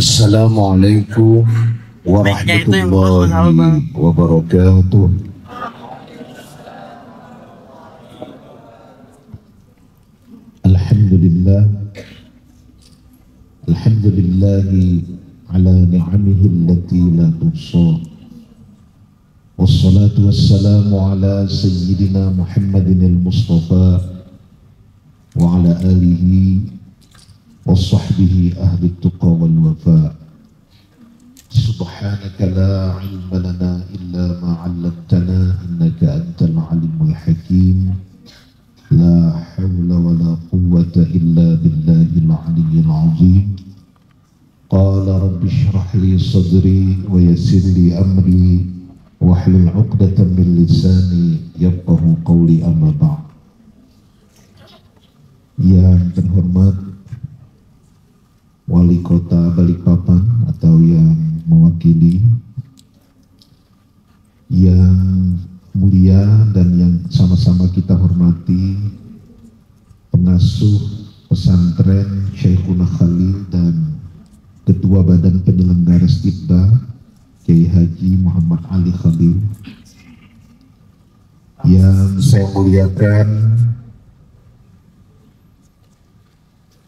Assalamualaikum warahmatullahi wabarakatuh. Alhamdulillah, alhamdulillahi ala ni'amihi allati la tuhsa. Wassalatu wassalamu ala sayyidina Muhammadin al-Mustafa wa ala alihi wa sahbihi ahli tuqa wal wafa. Subhanaka la ilma lana illa ma 'allamtana innaka antal alimul hakim. La hawla wa la quwwata illa billahil aliyyil azim. Qala rabbi shrah li sadri wa yassir li amri wahlul 'uqdatam min lisani yafqahu qawli, amma ba'd. Yang terhormat Wali Kota Balikpapan atau yang mewakili, yang mulia dan yang sama-sama kita hormati, pengasuh pesantren Syekhuna Khalil dan Ketua Badan Penyelenggara Stibba Kiai Haji Muhammad Ali Khalil, yang saya muliakan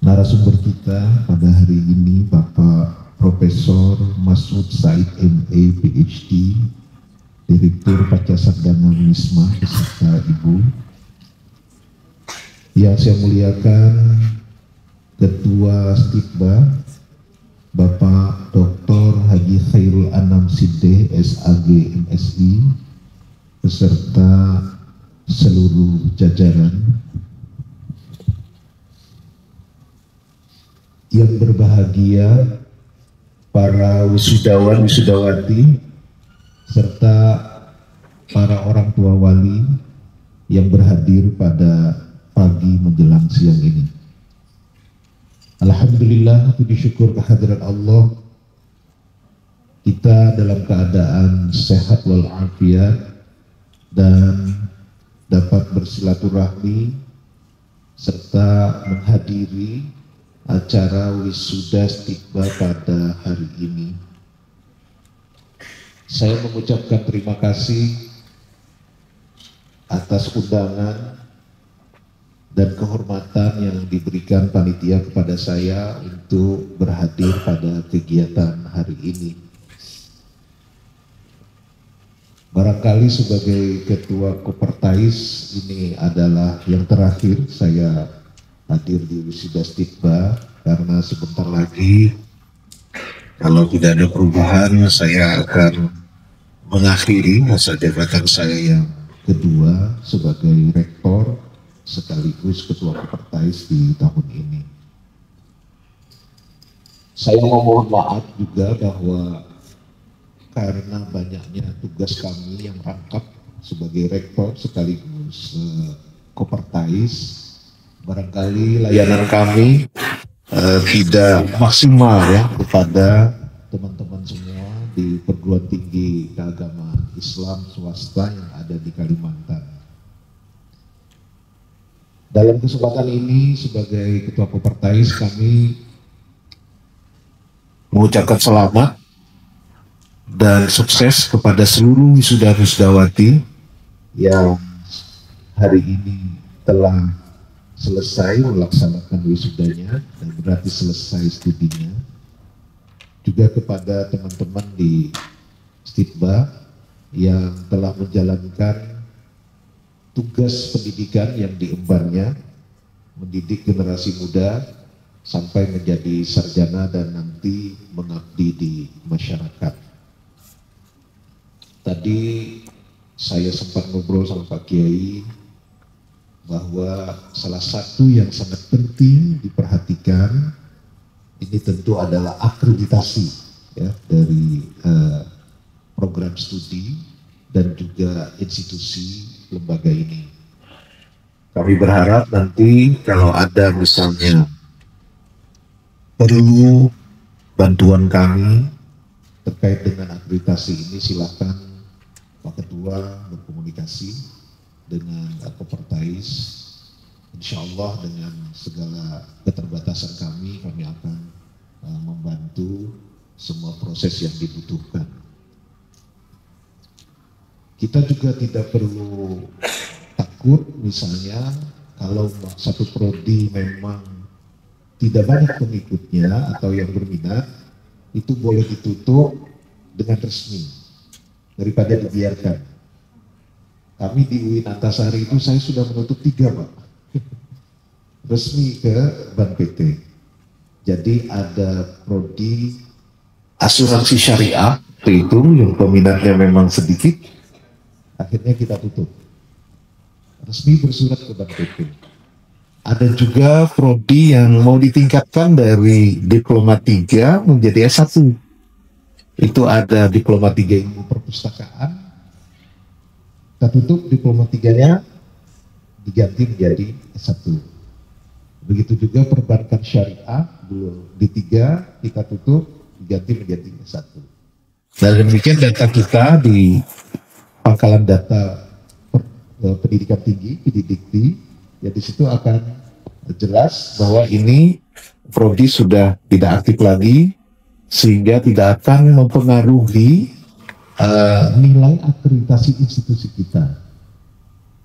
narasumber kita pada hari ini, Bapak Profesor Masud Said MA PhD, Direktur Pancasardana Unisma beserta Ibu. Yang saya muliakan Ketua Stibba Bapak Dr. Haji Khairul Anam Sideh SAG MSI beserta seluruh jajaran. Yang berbahagia para wisudawan wisudawati serta para orang tua wali yang berhadir pada pagi menjelang siang ini. Alhamdulillah, puji syukur kehadiran Allah, kita dalam keadaan sehat walafiat dan dapat bersilaturahmi serta menghadiri acara wisuda Stibba pada hari ini. Saya mengucapkan terima kasih atas undangan dan kehormatan yang diberikan panitia kepada saya untuk berhadir pada kegiatan hari ini. Barangkali sebagai Ketua Kopertais ini adalah yang terakhir saya hadir di wisuda Stibba, karena sebentar lagi kalau tidak ada perubahan saya akan mengakhiri masa jabatan saya yang kedua sebagai rektor sekaligus Ketua Kopertais di tahun ini. Saya memohon maaf juga bahwa karena banyaknya tugas kami yang rangkap sebagai rektor sekaligus Kopertais, barangkali layanan kami tidak maksimal ya kepada teman-teman semua di perguruan tinggi keagamaan Islam swasta yang ada di Kalimantan. Dalam kesempatan ini sebagai Ketua Kopertais kami mengucapkan selamat dan sukses kepada seluruh wisuda-wisudawati yang hari ini telah selesai melaksanakan wisudanya dan berarti selesai studinya. Juga kepada teman-teman di Stibba yang telah menjalankan tugas pendidikan yang diembarnya, mendidik generasi muda sampai menjadi sarjana dan nanti mengabdi di masyarakat. Tadi saya sempat ngobrol sama Pak Kiai bahwa salah satu yang sangat penting diperhatikan ini tentu adalah akreditasi ya, dari program studi dan juga institusi lembaga ini. Kami berharap nanti kalau ada misalnya perlu bantuan kami terkait dengan akreditasi ini, silakan Pak Ketua berkomunikasi dengan Kopertais. Insya Allah dengan segala keterbatasan kami akan membantu semua proses yang dibutuhkan. Kita juga tidak perlu takut misalnya kalau satu prodi memang tidak banyak pengikutnya atau yang berminat, itu boleh ditutup dengan resmi daripada dibiarkan. Kami di UIN Antasari itu saya sudah menutup 3 Pak, resmi ke Bank PT. Jadi ada prodi asuransi syariah itu yang peminatnya memang sedikit, akhirnya kita tutup, resmi bersurat ke Bank PT. Ada juga prodi yang mau ditingkatkan dari Diploma 3 menjadi S1. Itu ada Diploma 3 Ilmu Perpustakaan, kita tutup Diploma 3-nya diganti menjadi S1. Begitu juga perbankan syariah, D3 kita tutup diganti menjadi S1. Dan demikian data kita di pangkalan data pendidikan tinggi, PDIDIKTI, ya di situ akan jelas bahwa ini prodi sudah tidak aktif lagi, sehingga tidak akan mempengaruhi nilai akreditasi institusi kita.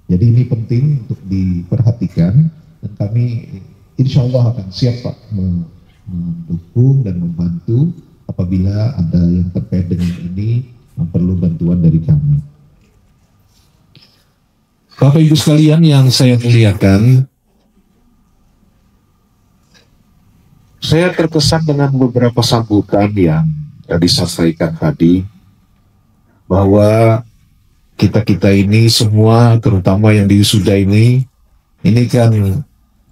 Jadi ini penting untuk diperhatikan, dan kami insya Allah akan siap Pak mendukung dan membantu apabila ada yang terkait dengan ini yang perlu bantuan dari kami. Bapak Ibu sekalian yang saya muliakan, saya terkesan dengan beberapa sambutan yang disampaikan tadi, bahwa kita ini semua, terutama yang di wisuda ini kan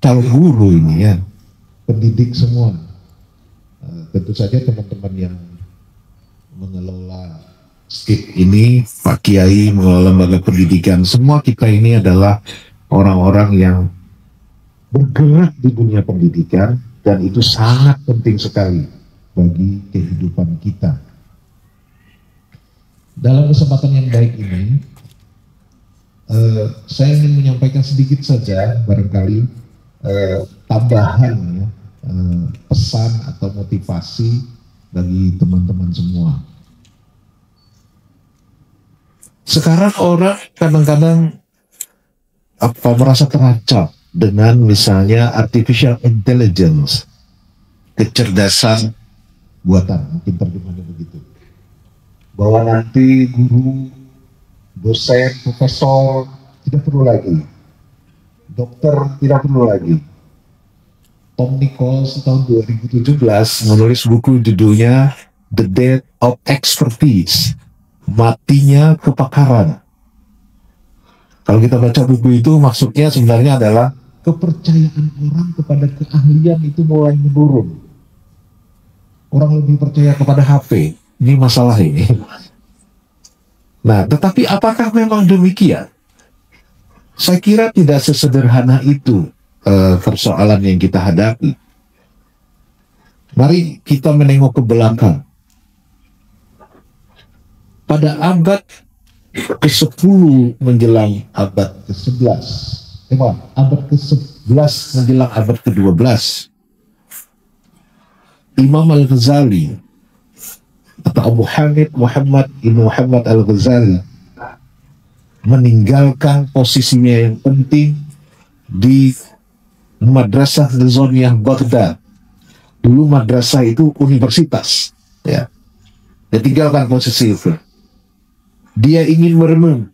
calon guru ini ya, pendidik semua. Tentu saja teman-teman yang mengelola SKIP ini, Pak Kiai mengelola lembaga pendidikan, semua kita ini adalah orang-orang yang bergerak di dunia pendidikan, dan itu sangat penting sekali bagi kehidupan kita. Dalam kesempatan yang baik ini, saya ingin menyampaikan sedikit saja barangkali tambahan ya, pesan atau motivasi bagi teman-teman semua. Sekarang orang kadang-kadang merasa terancam dengan misalnya artificial intelligence, kecerdasan buatan, mungkin terjemahnya begitu. Bahwa nanti guru, dosen, profesor tidak perlu lagi, dokter tidak perlu lagi. Tom Nichols tahun 2017 menulis buku judulnya The Death of Expertise, matinya kepakaran. Kalau kita baca buku itu, maksudnya sebenarnya adalah kepercayaan orang kepada keahlian itu mulai menurun. Orang lebih percaya kepada HP. Ini masalah ini. Nah, tetapi apakah memang demikian? Saya kira tidak sesederhana itu persoalan yang kita hadapi. Mari kita menengok ke belakang. Pada abad ke-10 menjelang abad ke-11, abad ke-11 menjelang abad ke-12, Imam Al-Ghazali atau Abu Hamid Muhammad Ibn Muhammad Al-Ghazali meninggalkan posisinya yang penting di Madrasah Nizamiyah Baghdad. Dulu madrasah itu universitas, ya. Dia tinggalkan posisi itu. Dia ingin merenung,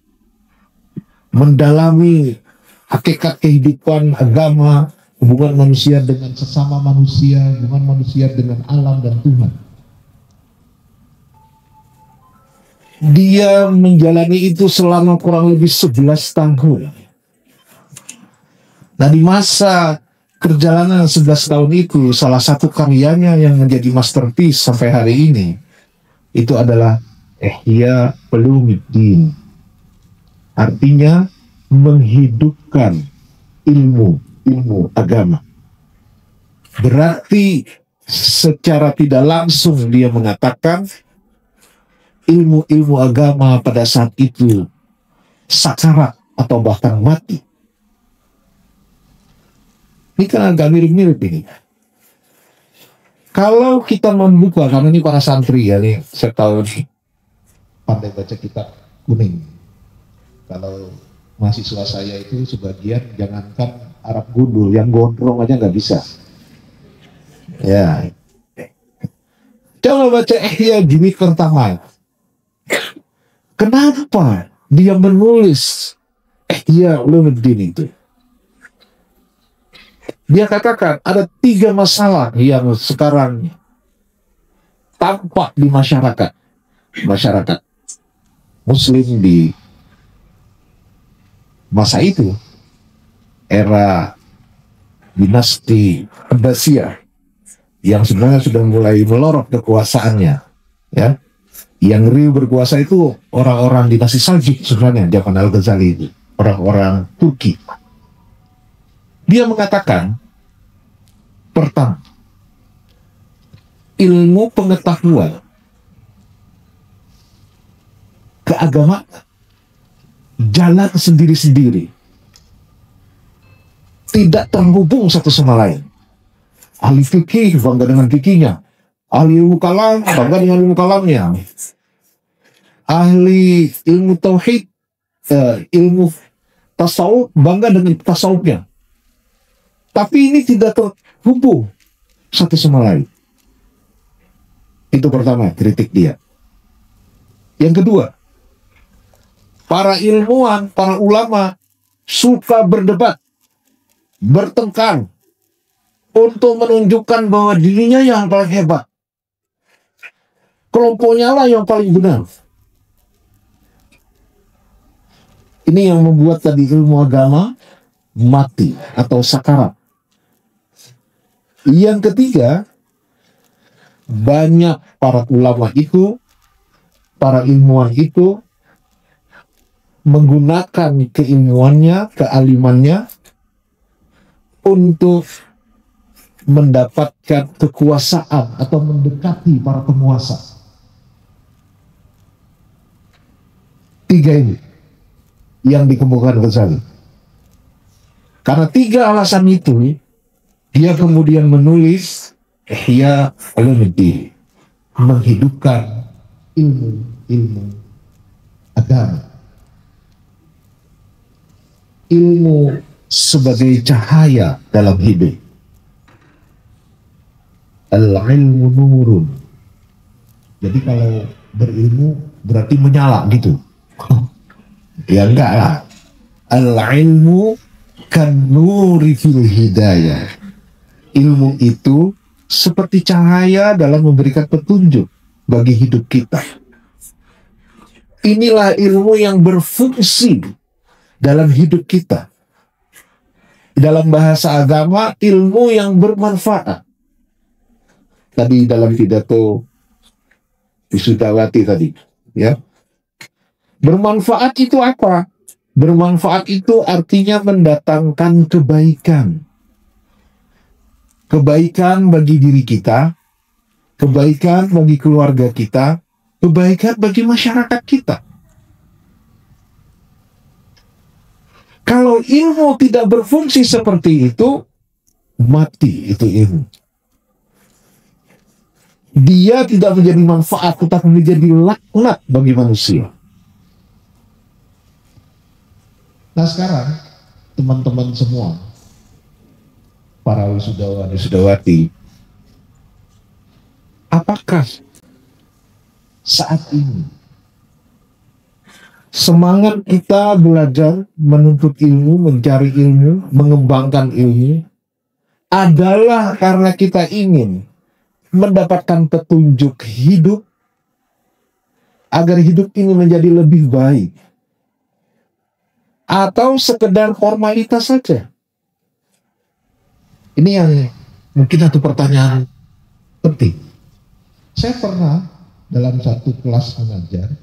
mendalami hakikat kehidupan, agama, hubungan manusia dengan sesama manusia, hubungan manusia dengan alam dan Tuhan. Dia menjalani itu selama kurang lebih 11 tahun. Nah, di masa perjalanan 11 tahun itu, salah satu karyanya yang menjadi masterpiece sampai hari ini, itu adalah Ihya Ulumuddin. Artinya menghidupkan ilmu agama. Berarti secara tidak langsung dia mengatakan ilmu agama pada saat itu sakarat atau bahkan mati. Ini kan agak mirip-mirip ini. Kalau kita membuka, karena ini para santri ya nih, saya tahu nih pandai baca kitab kuning. Kalau mahasiswa saya itu sebagian jangankan Arab gundul, yang gondrong aja nggak bisa. Ya, coba baca Ihya Jilid pertama. Kenapa dia menulis Ihya Ulumuddin itu? Dia katakan ada 3 masalah yang sekarang tampak di masyarakat Muslim di masa itu, era dinasti Abbasiyah yang sebenarnya sudah mulai melorot kekuasaannya, ya. Yang real berkuasa itu orang-orang dinasti Saljuk sebenarnya zaman Al-Ghazali itu, orang-orang Turki. Dia mengatakan, pertama, ilmu pengetahuan keagamaan jalan sendiri-sendiri, tidak terhubung satu sama lain. Ahli fikih bangga dengan fikihnya, ahli ilmu kalam bangga dengan ilmu kalamnya, ahli ilmu tauhid, ilmu tasawuf bangga dengan tasawufnya. Tapi ini tidak terhubung satu sama lain. Itu pertama, kritik dia. Yang kedua, para ilmuwan, para ulama suka berdebat, bertengkar untuk menunjukkan bahwa dirinya yang paling hebat, kelompoknya lah yang paling benar. Ini yang membuat tadi ilmu agama mati atau sakarat. Yang ketiga, banyak para ulama itu, para ilmuwan itu menggunakan keilmuannya, kealimannya untuk mendapatkan kekuasaan atau mendekati para penguasa. 3 ini yang dikemukakan Ghazali. Karena 3 alasan itu, dia kemudian menulis Ihya Ulumuddin, menghidupkan ilmu agama, ilmu sebagai cahaya dalam hidup. Al-ilmu nurun. Jadi kalau berilmu berarti menyala gitu. Ya enggak lah. Al-ilmu kan nuri fil hidayah. Ilmu itu seperti cahaya dalam memberikan petunjuk bagi hidup kita. Inilah ilmu yang berfungsi dalam hidup kita. Dalam bahasa agama, ilmu yang bermanfaat. Tadi dalam pidato Wisudawati tadi, ya. Bermanfaat itu apa? Bermanfaat itu artinya mendatangkan kebaikan. Kebaikan bagi diri kita, kebaikan bagi keluarga kita, kebaikan bagi masyarakat kita. Kalau ilmu tidak berfungsi seperti itu, mati itu ilmu. Dia tidak menjadi manfaat, tetapi menjadi laknat bagi manusia. Nah sekarang, teman-teman semua, para wisudawan, wisudawati, apakah saat ini semangat kita belajar, menuntut ilmu, mencari ilmu, mengembangkan ilmu adalah karena kita ingin mendapatkan petunjuk hidup agar hidup ini menjadi lebih baik, atau sekedar formalitas saja? Ini yang mungkin satu pertanyaan penting. Saya pernah dalam satu kelas mengajar,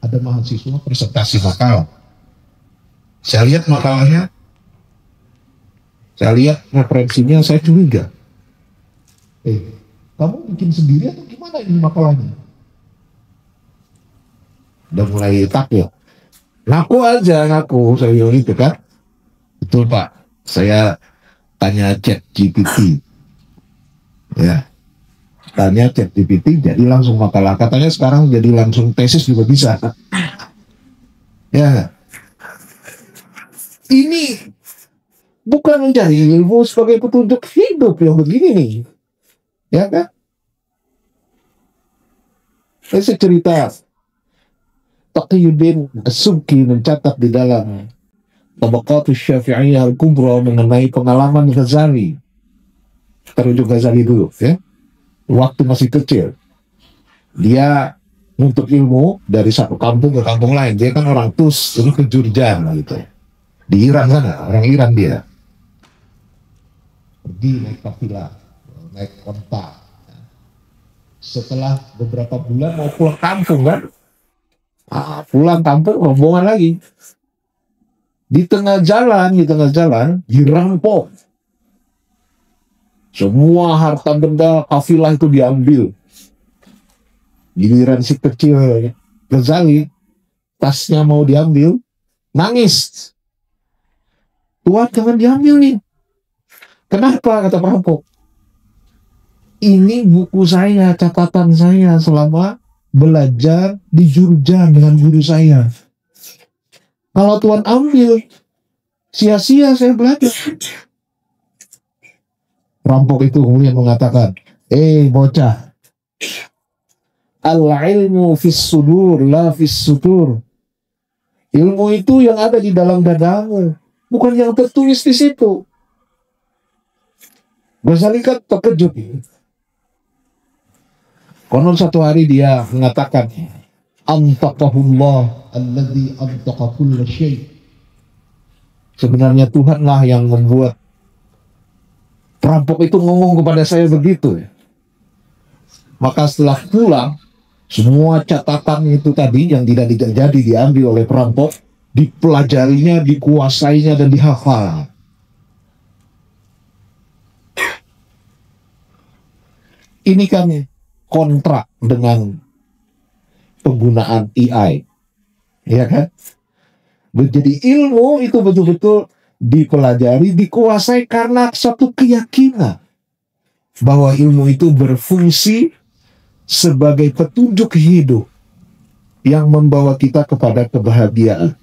ada mahasiswa presentasi makalah. Saya lihat makalahnya, saya lihat referensinya, saya curiga. Kamu bikin sendiri atau gimana ini makalahnya? Udah mulai takut. Ngaku aja, saya bilang gitu kan. Betul Pak, saya tanya ChatGPT. Ya, tanya ChatGPT jadi langsung makalah. Katanya sekarang jadi langsung tesis juga bisa. Ya, ini bukan mencari ilmu sebagai petunjuk hidup yang begini nih, ya kan? Saya cerita Taqiyuddin As-Subki mencatat di dalam Tabaqatus Syafi'iyah Al-Kubra mengenai pengalaman Ghazali. Terujuk Ghazali dulu, ya. Waktu masih kecil, dia untuk ilmu dari satu kampung ke kampung lain. Dia kan orang Tus, ini ke Jurjan gitu. Di Iran sana, orang Iran dia. Pergi naik kafilah, naik onta. Setelah beberapa bulan mau pulang kampung kan, pulang kampung rombongan lagi. Di tengah jalan dirampok. Semua harta benda kafilah itu diambil. Giliran si kecil Ghazali, tasnya mau diambil, nangis. Tuhan, jangan diambil nih. Kenapa? Kata perampok. Ini buku saya, catatan saya selama belajar di Jurjan dengan guru saya. Kalau Tuhan ambil, sia-sia saya belajar. Perampok itu kemudian mengatakan, bocah, al-ilmu fis sudur, la fis sutur. Ilmu itu yang ada di dalam dadamu, bukan yang tertulis di situ. Ghazali kan terkejut. Konon satu hari dia mengatakan, Antaqahullah alladzi antaqa kulla syai'. Sebenarnya Tuhanlah yang membuat perampok itu ngomong kepada saya begitu. Maka setelah pulang, semua catatan itu tadi yang tidak jadi diambil oleh perampok, dipelajarinya, dikuasainya, dan dihafal. Ini kan kontrak dengan penggunaan AI, ya kan? Jadi ilmu itu betul-betul dipelajari, dikuasai karena satu keyakinan bahwa ilmu itu berfungsi sebagai petunjuk hidup yang membawa kita kepada kebahagiaan.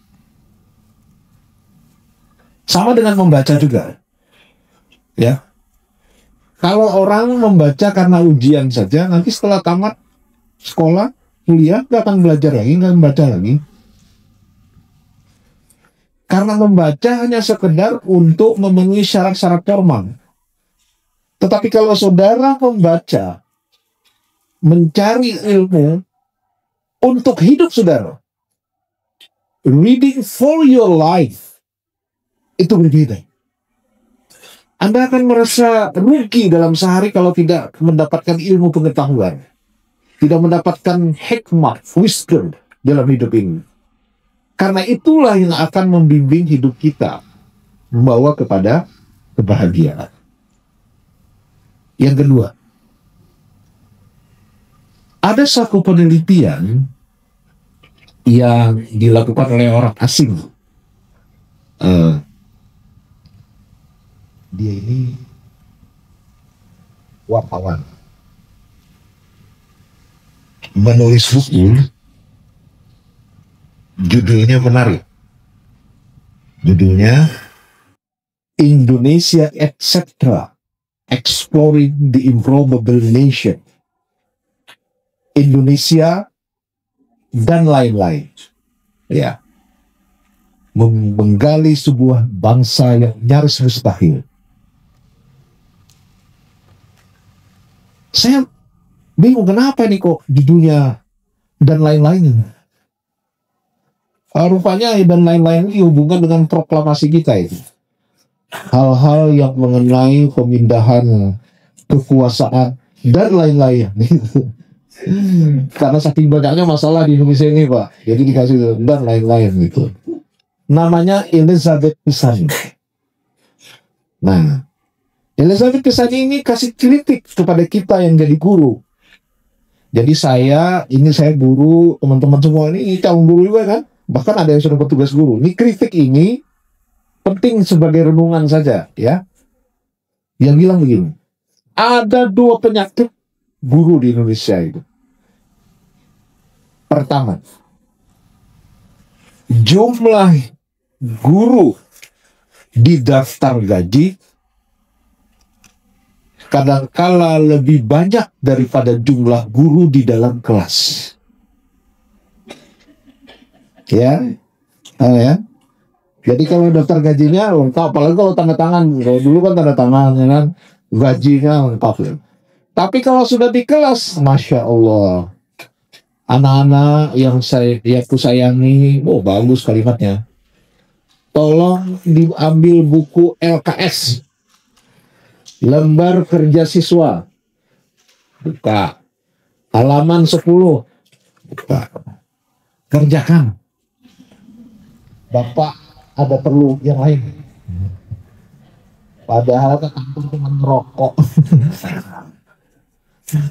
Sama dengan membaca juga, ya. Kalau orang membaca karena ujian saja, nanti setelah tamat sekolah, kuliah, nggak akan belajar lagi, nggak membaca lagi. Karena membaca hanya sekedar untuk memenuhi syarat-syarat formal. Tetapi kalau saudara membaca, mencari ilmu untuk hidup saudara, reading for your life, itu berbeda. Anda akan merasa rugi dalam sehari kalau tidak mendapatkan ilmu pengetahuan, tidak mendapatkan hikmah, wisdom dalam hidup ini. Karena itulah yang akan membimbing hidup kita, membawa kepada kebahagiaan. Yang kedua, ada satu penelitian yang dilakukan oleh orang asing. Dia ini wartawan, menulis buku, judulnya menarik. Judulnya Indonesia etc. Exploring the Improbable Nation. Indonesia dan lain-lain. Ya. Menggali sebuah bangsa yang nyaris mustahil. Saya bingung kenapa nih kok di dunia dan lain-lain. Rupanya dan lain-lain dihubungkan dengan proklamasi kita itu. Hal-hal yang mengenai pemindahan kekuasaan dan lain-lain. Karena saking banyaknya masalah di Indonesia ini, Pak. Jadi dikasih dan lain-lain gitu. Namanya Elizabeth Pisani. Nah, Elizabeth Pisani ini kasih kritik kepada kita yang jadi guru. Jadi saya guru, teman-teman semua ini calon guru juga kan. Bahkan ada yang sudah bertugas guru. Ini kritik ini penting sebagai renungan saja, ya. Yang bilang begini, Ada dua penyakit guru di Indonesia itu. Pertama, jumlah guru di daftar gaji kadangkala lebih banyak daripada jumlah guru di dalam kelas. Ya, ya. Jadi kalau daftar gajinya lengkap, apalagi kalau tanda tangan, kalau dulu kan tanda tangan, ya kan, gajinya lengkap. Ya. Tapi kalau sudah di kelas, masya Allah, anak-anak yang aku sayangi, oh bagus kalimatnya. Tolong diambil buku LKS, lembar kerja siswa, buka, halaman 10, buka, kerjakan. Bapak ada perlu yang lain. Padahal ke kantor cuma ngerokok.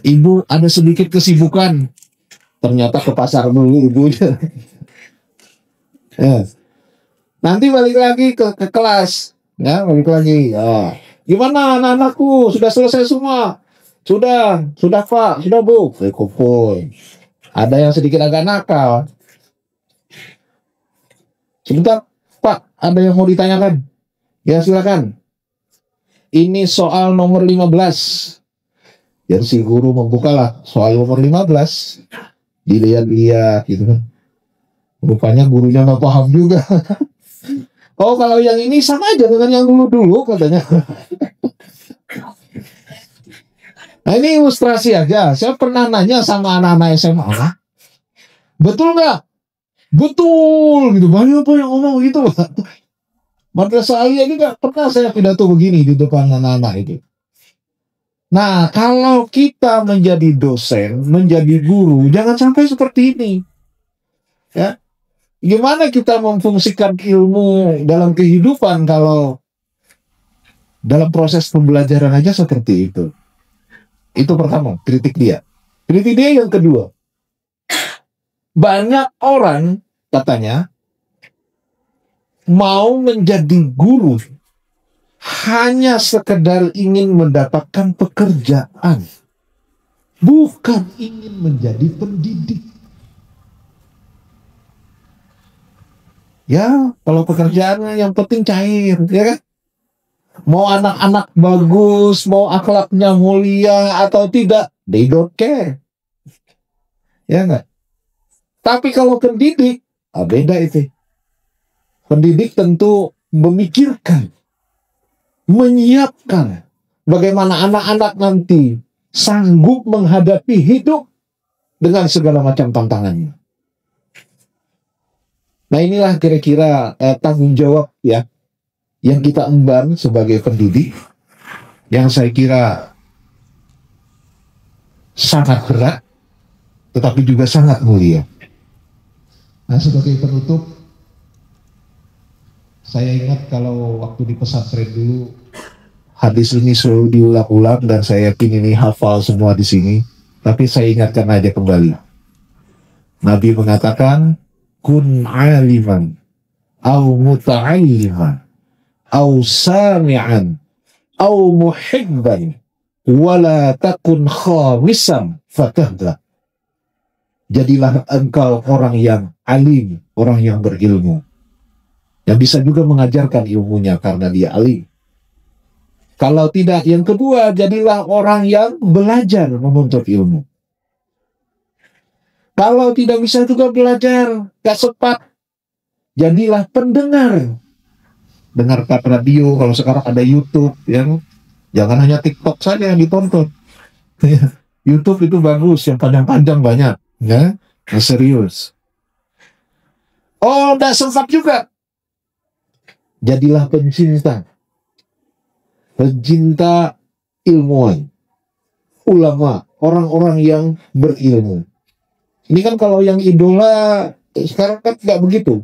Ibu ada sedikit kesibukan. Ternyata ke pasar dulu ibunya. Ya. Nanti balik lagi ke kelas. Ya, balik lagi. Ya. Gimana anak-anakku? Sudah selesai semua? Sudah Pak, sudah Bu. Kumpul. Ada yang sedikit agak nakal. Sebentar, Pak, ada yang mau ditanyakan? Ya, silakan. Ini soal nomor 15. Yang si guru membukalah soal nomor 15. Dilihat-lihat gitu kan. Rupanya gurunya nggak paham juga. Oh, kalau yang ini sama aja dengan yang dulu-dulu katanya. Nah, ini ilustrasi aja. Saya pernah nanya sama anak-anak SMA. Betul nggak? Betul gitu. Banyak apa yang ngomong gitu. Madrasah Aliyah juga pernah saya pidato begini di depan anak-anak itu. Nah, kalau kita menjadi dosen, menjadi guru, jangan sampai seperti ini. Ya, gimana kita memfungsikan ilmu dalam kehidupan kalau dalam proses pembelajaran aja seperti itu? Itu pertama, kritik dia. Kritik dia yang kedua. Banyak orang katanya mau menjadi guru hanya sekedar ingin mendapatkan pekerjaan, bukan ingin menjadi pendidik. Ya, kalau pekerjaannya yang penting cair, ya kan? Mau anak-anak bagus, mau akhlaknya mulia atau tidak, they don't care. Ya enggak? Tapi kalau pendidik, beda itu. Pendidik tentu memikirkan, menyiapkan bagaimana anak-anak nanti sanggup menghadapi hidup dengan segala macam tantangannya. Nah, inilah kira-kira tanggung jawab ya yang kita emban sebagai pendidik, yang saya kira sangat berat tetapi juga sangat mulia. Nah, sebagai penutup, saya ingat kalau waktu di pesantren dulu, hadis ini selalu diulang-ulang dan saya yakin ini hafal semua di sini. Tapi saya ingatkan aja kembali. Nabi mengatakan, kun aliman, au muta'alliman, au sami'an, au muhibban, wala takun khamisan fatahda. Jadilah engkau orang yang alim, orang yang berilmu, yang bisa juga mengajarkan ilmunya karena dia alim. Kalau tidak, yang kedua, jadilah orang yang belajar menuntut ilmu. Kalau tidak bisa juga belajar, gak sempat, jadilah pendengar. Dengarkan radio, kalau sekarang ada YouTube, ya. Jangan hanya TikTok saja yang ditonton. YouTube itu bagus, yang panjang-panjang banyak, ya, yang serius. Oh, gak sempat juga. Jadilah pencinta ilmuwan, ulama, orang-orang yang berilmu. Ini kan kalau yang idola sekarang kan nggak begitu.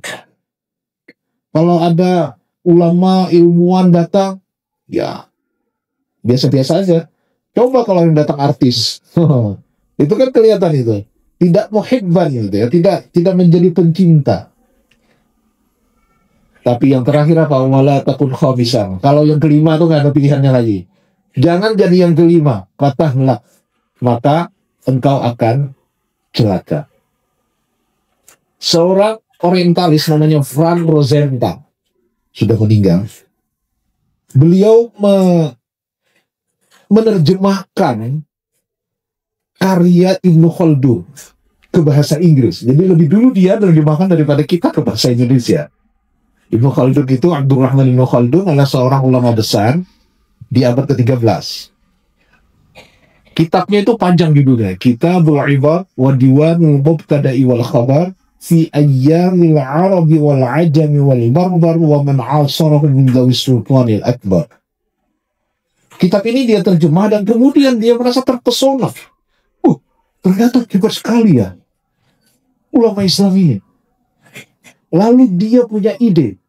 Kalau ada ulama ilmuwan datang, ya biasa-biasa aja. Coba kalau yang datang artis, itu kan kelihatan itu tidak muhibban gitu ya, tidak menjadi pencinta. Tapi yang terakhir apa? Wala takun khamisan. Kalau yang kelima tuh nggak ada pilihannya lagi. Jangan jadi yang kelima, patahlah, maka engkau akan celaka. Seorang orientalis namanya Franz Rosenthal sudah meninggal. Beliau menerjemahkan karya Ibnu Khaldun ke bahasa Inggris. Jadi lebih dulu dia menerjemahkan daripada kita ke bahasa Indonesia. Ibnu Khaldun itu, Abdurrahman Ibnu Khaldun, adalah seorang ulama besar di abad ke-13. Kitabnya itu panjang judulnya, Kitabul Ibar wa Diwanul Mubtada'i wal Khabar fi Ayyamil Arabi wal Ajami wal Barbar wa man asarahu min Dawis Sultanil Akbar. Kitab ini dia terjemah dan kemudian dia merasa terpesona. Ternyata hebat sekali ya ulama Islam ini. Lalu dia punya ide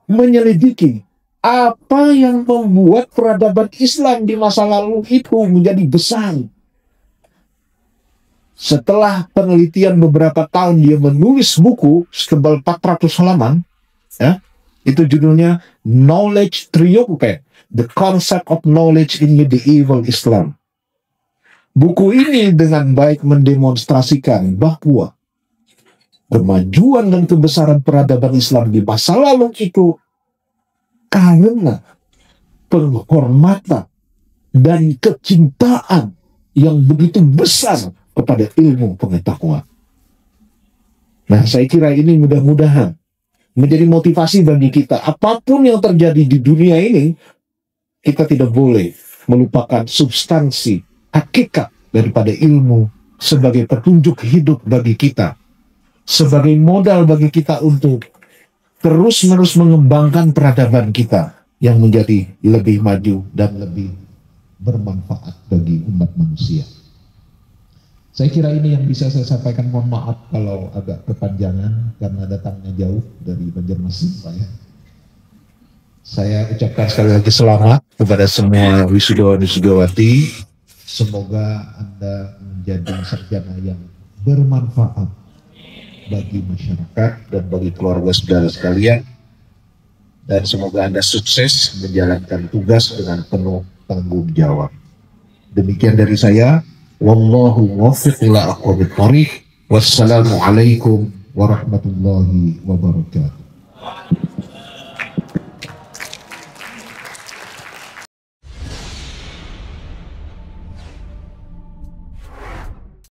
menyelidiki apa yang membuat peradaban Islam di masa lalu itu menjadi besar. Setelah penelitian beberapa tahun, dia menulis buku setebal 400 halaman, ya, itu judulnya Knowledge Triumph, The Concept of Knowledge in Medieval Islam. Buku ini dengan baik mendemonstrasikan bahwa kemajuan dan kebesaran peradaban Islam di masa lalu itu karena penghormatan dan kecintaan yang begitu besar kepada ilmu pengetahuan. Nah, saya kira ini mudah-mudahan menjadi motivasi bagi kita. Apapun yang terjadi di dunia ini, kita tidak boleh melupakan substansi, hakikat daripada ilmu sebagai petunjuk hidup bagi kita, sebagai modal bagi kita untuk terus-menerus mengembangkan peradaban kita yang menjadi lebih maju dan lebih bermanfaat bagi umat manusia. Saya kira ini yang bisa saya sampaikan. Mohon maaf kalau agak kepanjangan karena datangnya jauh dari Banjarmasin, Pak ya. Saya ucapkan sekali lagi selamat kepada semua wisudawan-wisudawati. Semoga Anda menjadi sarjana yang bermanfaat bagi masyarakat dan bagi keluarga saudara sekalian, dan semoga Anda sukses menjalankan tugas dengan penuh tanggung jawab. Demikian dari saya. Wallahu muwaffiq ila aqwamit thoriq. Wassalamualaikum warahmatullahi wabarakatuh.